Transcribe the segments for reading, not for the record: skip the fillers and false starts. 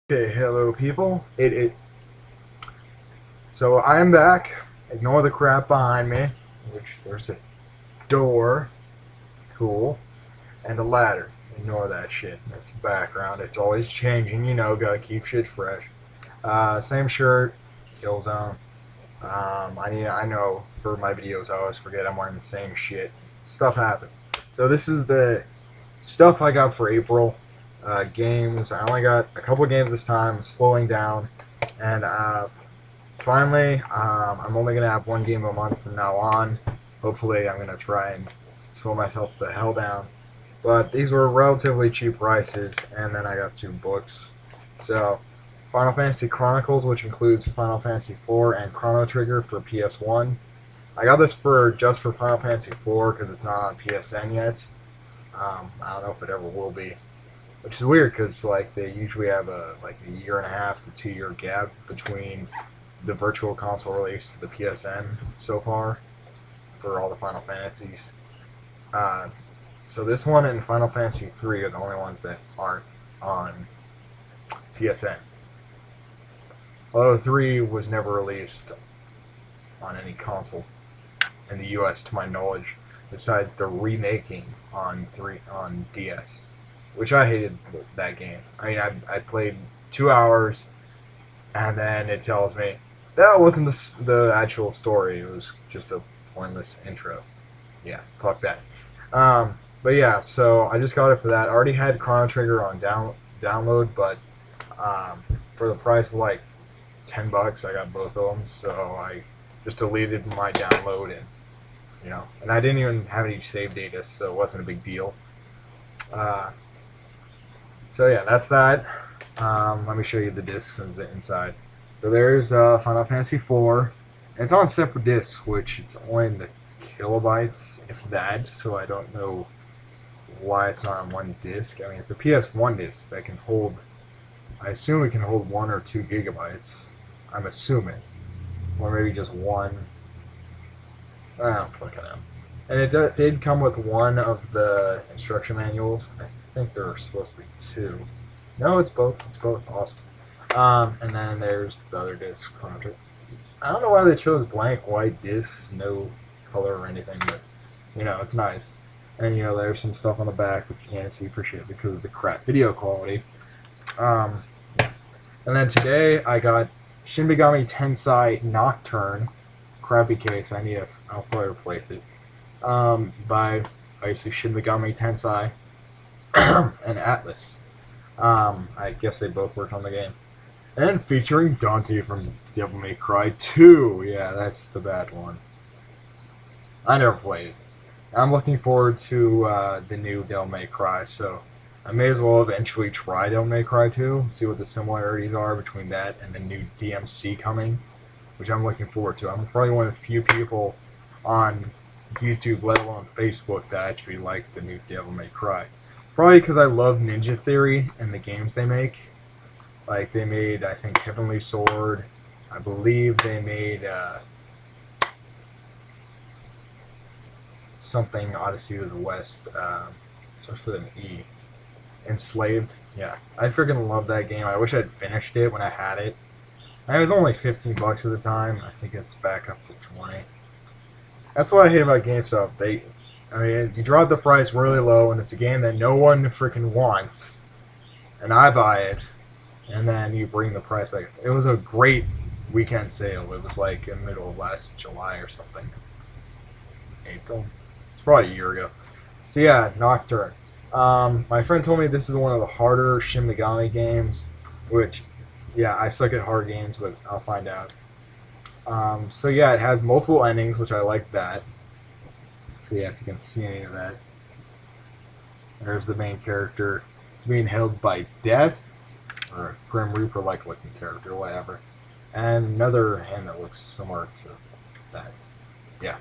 Okay, hello people. So I am back. Ignore the crap behind me, which there's a door, cool, and a ladder. Ignore that shit. That's the background. It's always changing, gotta keep shit fresh. Same shirt, Killzone. I know for my videos I always forget I'm wearing the same shit. Stuff happens. So this is the stuff I got for April. Games. I only got a couple games this time. Slowing down, and finally, I'm only gonna have one game a month from now on. Hopefully, I'm gonna try and slow myself the hell down. But these were relatively cheap prices, and then I got two books. So, Final Fantasy Chronicles, which includes Final Fantasy IV and Chrono Trigger for PS1. I got this for just for Final Fantasy IV because it's not on PSN yet. I don't know if it ever will be, which is weird because like they usually have a year and a half to 2 year gap between the Virtual Console release to the PSN so far for all the Final Fantasies. Uh, so this one and Final Fantasy 3 are the only ones that aren't on PSN. Although 3 was never released on any console in the US to my knowledge, besides the remaking on 3 on DS, which I hated that game. I mean, I played 2 hours, and then it tells me that wasn't the actual story. It was just a pointless intro. Yeah, fuck that. But yeah, so I just got it for that. I already had Chrono Trigger on download, but for the price of like $10, I got both of them. So I just deleted my download, and I didn't even have any save data, so it wasn't a big deal. Uh, so yeah, that's that. Let me show you the discs inside. So there's Final Fantasy IV. It's on separate discs, which it's only in the kilobytes, if that. So I don't know why it's not on one disc. I mean, it's a PS1 disc that can hold. I assume it can hold 1 or 2 gigabytes. I'm assuming, or maybe just one. I don't fucking know. And it did come with one of the instruction manuals. I think there are supposed to be two. No, it's both. It's both. Awesome. And then there's the other disc, Chrono Trigger. I don't know why they chose blank white discs, no color or anything, but it's nice. And there's some stuff on the back which you can't see for shit because of the crap video quality. Yeah. And then today I got Shin Megami Tensei Nocturne. Crappy case. I'll probably replace it. By obviously Shin Megami Tensei and Atlas. I guess they both worked on the game. And featuring Dante from Devil May Cry 2. Yeah, that's the bad one. I never played it. I'm looking forward to the new Devil May Cry, so I may as well eventually try Devil May Cry 2, see what the similarities are between that and the new DMC coming, which I'm looking forward to. I'm probably one of the few people on YouTube, let alone Facebook, that actually likes the new Devil May Cry. Probably because I love Ninja Theory and the games they make. Like, they made, I think, Heavenly Sword. I believe they made something Odyssey to the West. Starts with an E. Enslaved. Yeah. I freaking love that game. I wish I'd finished it when I had it. And it was only $15 at the time. I think it's back up to 20. That's what I hate about GameStop. You drop the price really low, and it's a game that no one freaking wants, and I buy it, and then you bring the price back. It was a great weekend sale. It was like in the middle of last July or something. April. It's probably a year ago. So yeah, Nocturne. My friend told me this is one of the harder Shin Megami games, which, yeah, I suck at hard games, but I'll find out. So yeah, it has multiple endings, which I like that. So yeah, if you can see any of that. There's the main character being held by death, or a Grim Reaper-like looking character, whatever. And another hand that looks similar to that. Yeah.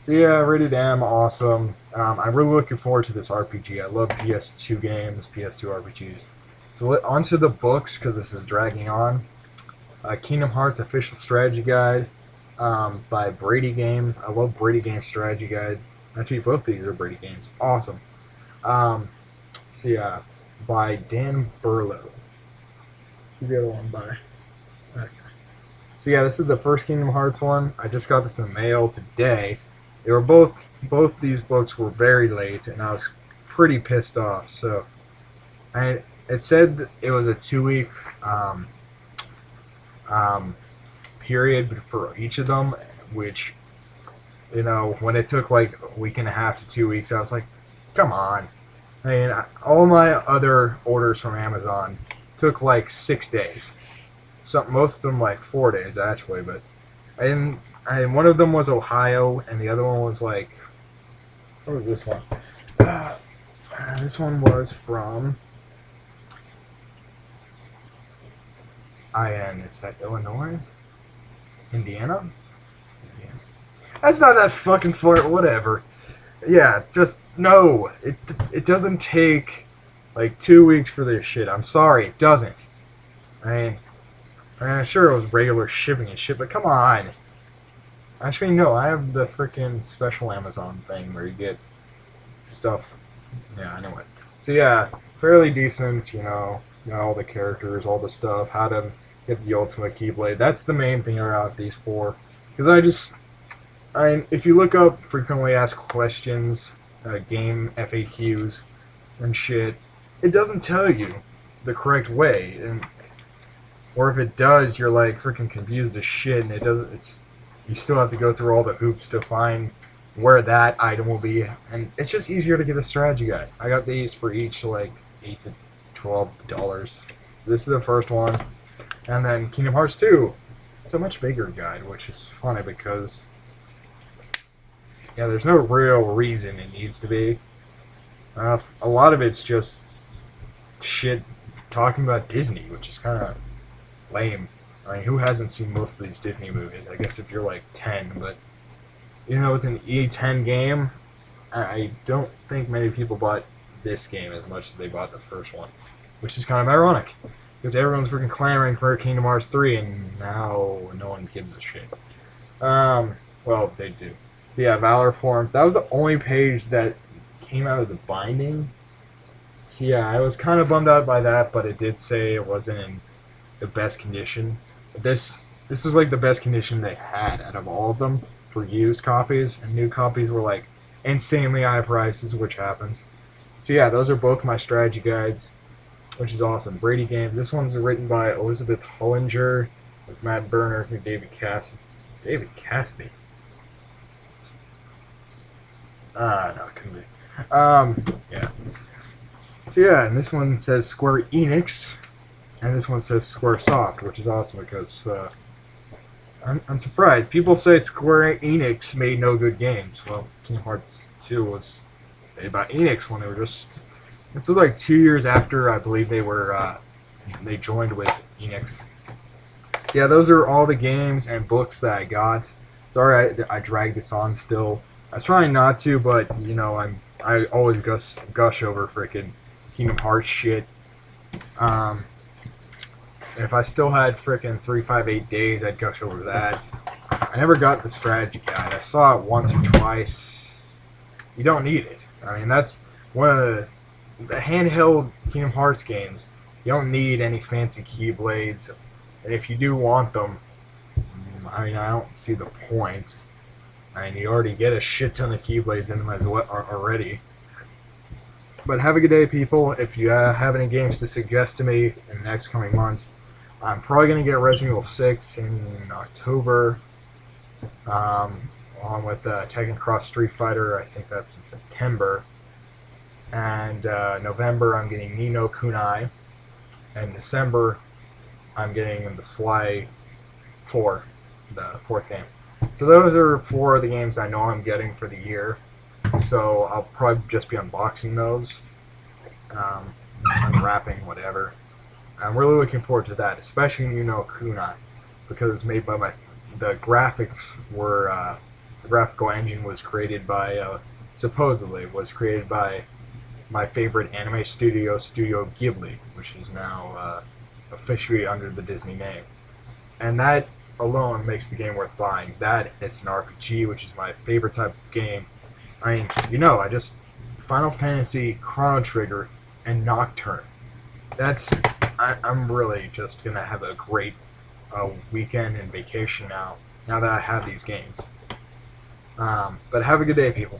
So yeah, rated M, awesome. I'm really looking forward to this RPG. I love PS2 games, PS2 RPGs. So onto the books, because this is dragging on. Kingdom Hearts Official Strategy Guide by Brady Games. I love Brady Games Strategy Guide. Actually, both these are Brady Games. Awesome. So yeah, by Dan Burlow. Who's the other one by? Okay. So yeah, this is the first Kingdom Hearts one. I just got this in the mail today. They were both these books were very late, and I was pretty pissed off. So it said that it was a 2 week um, um, period for each of them, which when it took like a week and a half to 2 weeks, I was like, come on. I mean, all my other orders from Amazon took like 6 days. Most of them like 4 days actually, but one of them was Ohio, and the other one was like, what was this one? Uh, this one was from is that Illinois? Indiana? That's not that fucking far. Whatever. Yeah, just no. It doesn't take like 2 weeks for this shit. I'm sorry, it doesn't. I I'm sure it was regular shipping and shit, but come on. Actually, no. I have the freaking special Amazon thing where you get stuff. Yeah, anyway. So yeah, fairly decent. All the characters, all the stuff, how to get the ultimate Keyblade. That's the main thing about these four. Because if you look up frequently asked questions, game FAQs, and shit, it doesn't tell you the correct way, or if it does, you're like freaking confused as shit, and it doesn't. You still have to go through all the hoops to find where that item will be, and it's just easier to get a strategy guide. I got these for each like $8 to $12. So this is the first one, and then Kingdom Hearts 2. It's a much bigger guide, which is funny because there's no real reason it needs to be. A lot of it's just shit talking about Disney, which is kind of lame. I mean, who hasn't seen most of these Disney movies? I guess if you're like 10, but it's an E10 game, I don't think many people bought this game as much as they bought the first one, which is kind of ironic because everyone's freaking clamoring for Kingdom Hearts 3, and now no one gives a shit. Well, they do. So yeah, Valor Forms. That was the only page that came out of the binding. So yeah, I was kind of bummed out by that, but it did say it wasn't in the best condition. This was like the best condition they had out of all of them for used copies, and new copies were like insanely high prices, which happens. So yeah, those are both my strategy guides, which is awesome. Brady Games. This one's written by Elizabeth Hollinger with Matt Berner and David Cassidy. David Cassidy. No, it couldn't be. Yeah. So yeah, and this one says Square Enix, and this one says Squaresoft, which is awesome because I'm surprised. People say Square Enix made no good games. Well, Kingdom Hearts 2 was made by Enix when they were just. This was like 2 years after I believe they joined with Enix. Yeah, those are all the games and books that I got. Sorry, I dragged this on still. I was trying not to, but I always gush over freaking Kingdom Hearts shit. If I still had freaking 358 days, I'd gush over that. I never got the strategy guide. I saw it once or twice. You don't need it. I mean, that's one of the handheld Kingdom Hearts games. You don't need any fancy keyblades, and if you do want them, I mean, I don't see the point. I mean, you already get a shit ton of keyblades in them as well already. But have a good day, people. If you have any games to suggest to me in the next coming months, I'm probably going to get Resident Evil 6 in October, along with Tekken Cross Street Fighter. I think that's in September. And November, I'm getting Ni no Kunai. And December, I'm getting the Sly 4, the fourth game. So those are 4 of the games I know I'm getting for the year. So I'll probably just be unboxing those, unwrapping, whatever. I'm really looking forward to that, especially Ni no Kunai, because it's made by the graphics were, the graphical engine was created by, supposedly, was created by my favorite anime studio, Studio Ghibli, which is now officially under the Disney name. And that alone makes the game worth buying. That, it's an RPG, which is my favorite type of game. I mean, I just Final Fantasy, Chrono Trigger, and Nocturne. I'm really just gonna have a great weekend and vacation now that I have these games. But have a good day, people.